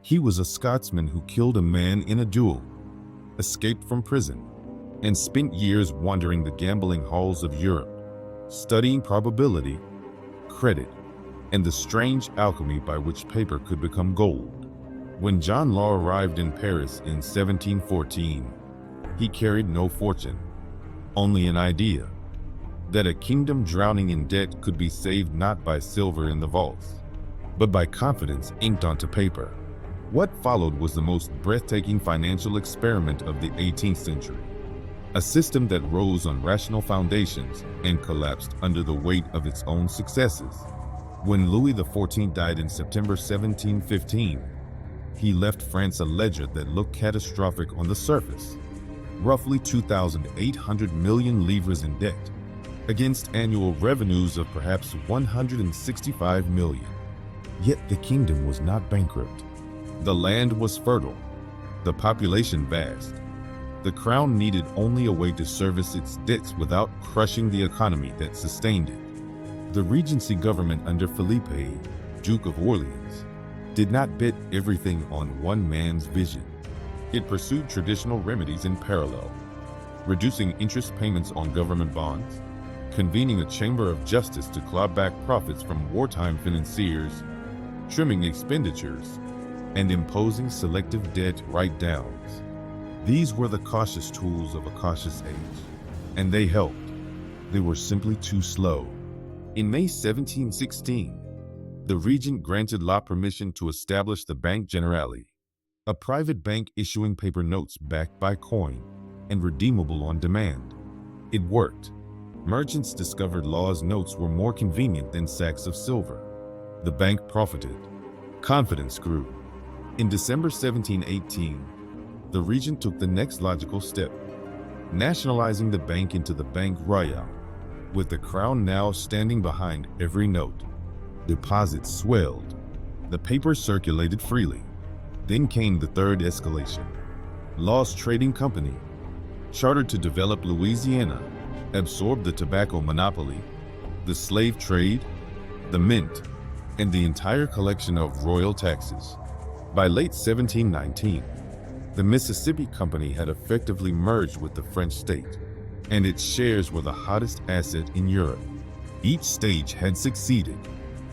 He was a Scotsman who killed a man in a duel, escaped from prison, and spent years wandering the gambling halls of Europe, studying probability, credit, and the strange alchemy by which paper could become gold. When John Law arrived in Paris in 1714, he carried no fortune, only an idea that a kingdom drowning in debt could be saved not by silver in the vaults, but by confidence inked onto paper. What followed was the most breathtaking financial experiment of the 18th century, a system that rose on rational foundations and collapsed under the weight of its own successes. When Louis XIV died in September 1715, he left France a ledger that looked catastrophic on the surface, roughly 2,800 million livres in debt, against annual revenues of perhaps 165 million. Yet the kingdom was not bankrupt. The land was fertile, the population vast. The crown needed only a way to service its debts without crushing the economy that sustained it. The Regency government under Philippe, Duke of Orleans, did not bet everything on one man's vision. It pursued traditional remedies in parallel, reducing interest payments on government bonds, convening a chamber of justice to claw back profits from wartime financiers, trimming expenditures, and imposing selective debt write-downs. These were the cautious tools of a cautious age, and they helped. They were simply too slow. In May 1716, the regent granted Law permission to establish the Banque Generale, a private bank issuing paper notes backed by coin and redeemable on demand. It worked. Merchants discovered Law's notes were more convenient than sacks of silver. The bank profited. Confidence grew. In December 1718, the regent took the next logical step, nationalizing the bank into the Banque Royale, with the crown now standing behind every note. Deposits swelled. The paper circulated freely. Then came the third escalation. Law's trading company, chartered to develop Louisiana, absorbed the tobacco monopoly, the slave trade, the mint, and the entire collection of royal taxes. By late 1719, the Mississippi Company had effectively merged with the French state, and its shares were the hottest asset in Europe. Each stage had succeeded.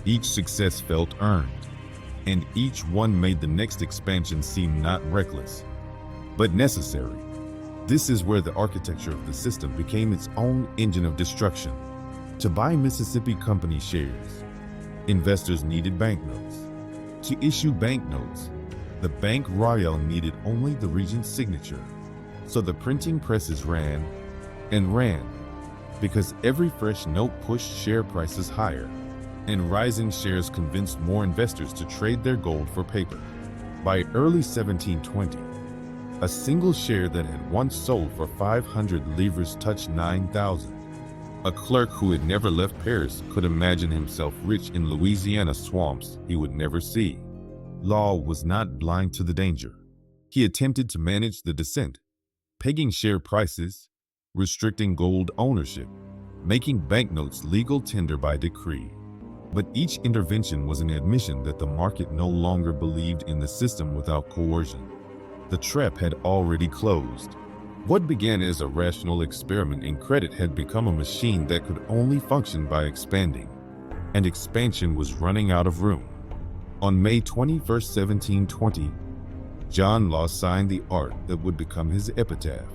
Each success felt earned, and each one made the next expansion seem not reckless, but necessary. This is where the architecture of the system became its own engine of destruction. To buy Mississippi Company shares, investors needed banknotes. To issue banknotes, the Banque Royale needed only the regent's signature. So the printing presses ran and ran, because every fresh note pushed share prices higher, and rising shares convinced more investors to trade their gold for paper. By early 1720, a single share that had once sold for 500 livres touched 9,000. A clerk who had never left Paris could imagine himself rich in Louisiana swamps he would never see. Law was not blind to the danger. He attempted to manage the descent, pegging share prices, restricting gold ownership, making banknotes legal tender by decree. But each intervention was an admission that the market no longer believed in the system without coercion. The trap had already closed. What began as a rational experiment in credit had become a machine that could only function by expanding, and expansion was running out of room. On May 21, 1720, John Law signed the art that would become his epitaph.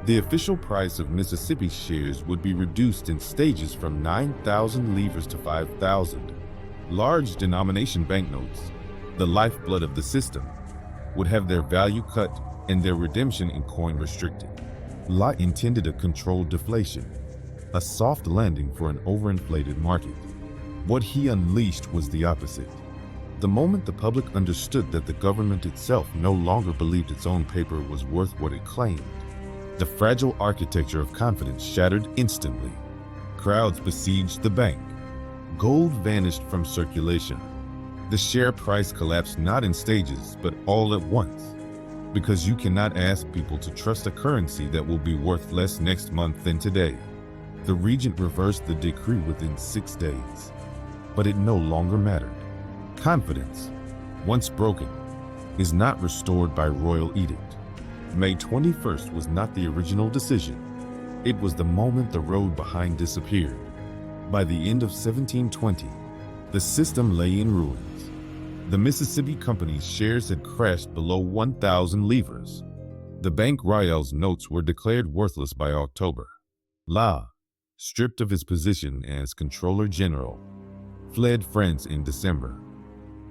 The official price of Mississippi shares would be reduced in stages from 9,000 livres to 5,000. Large denomination banknotes, the lifeblood of the system, would have their value cut and their redemption in coin restricted. Law intended a controlled deflation, a soft landing for an overinflated market. What he unleashed was the opposite. The moment the public understood that the government itself no longer believed its own paper was worth what it claimed, the fragile architecture of confidence shattered instantly. Crowds besieged the bank. Gold vanished from circulation. The share price collapsed not in stages, but all at once. Because you cannot ask people to trust a currency that will be worth less next month than today. The regent reversed the decree within 6 days. But it no longer mattered. Confidence, once broken, is not restored by royal edict. May 21st was not the original decision. It was the moment the road behind disappeared. By the end of 1720, the system lay in ruins. The Mississippi Company's shares had crashed below 1,000 livres. The Bank Royale's notes were declared worthless by October. La, stripped of his position as Controller General, fled France in December,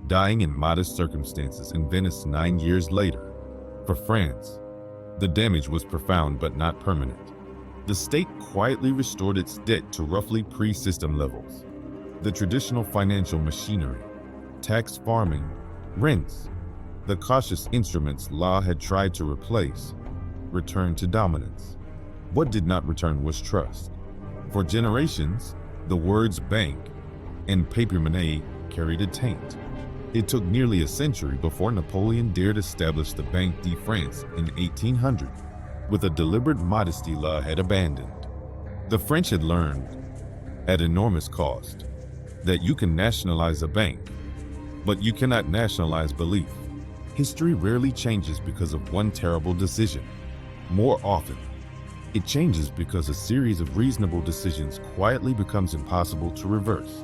dying in modest circumstances in Venice 9 years later. For France, the damage was profound but not permanent. The state quietly restored its debt to roughly pre-system levels. The traditional financial machinery, tax farming, rents, the cautious instruments law had tried to replace, returned to dominance. What did not return was trust. For generations, the words bank and papier-mâché carried a taint. It took nearly a century before Napoleon dared establish the Banque de France in 1800, with a deliberate modesty law had abandoned. The French had learned, at enormous cost, that you can nationalize a bank, but you cannot nationalize belief. History rarely changes because of one terrible decision. More often, it changes because a series of reasonable decisions quietly becomes impossible to reverse.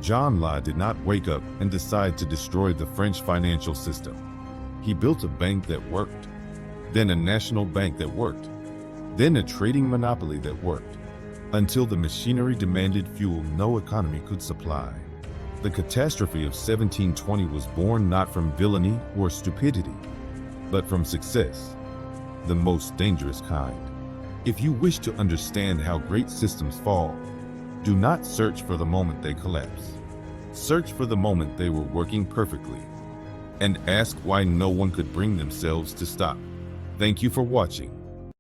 John Law did not wake up and decide to destroy the French financial system. He built a bank that worked, then a national bank that worked, then a trading monopoly that worked, until the machinery demanded fuel no economy could supply. The catastrophe of 1720 was born not from villainy or stupidity, but from success, the most dangerous kind. If you wish to understand how great systems fall, do not search for the moment they collapse. Search for the moment they were working perfectly, and ask why no one could bring themselves to stop. Thank you for watching.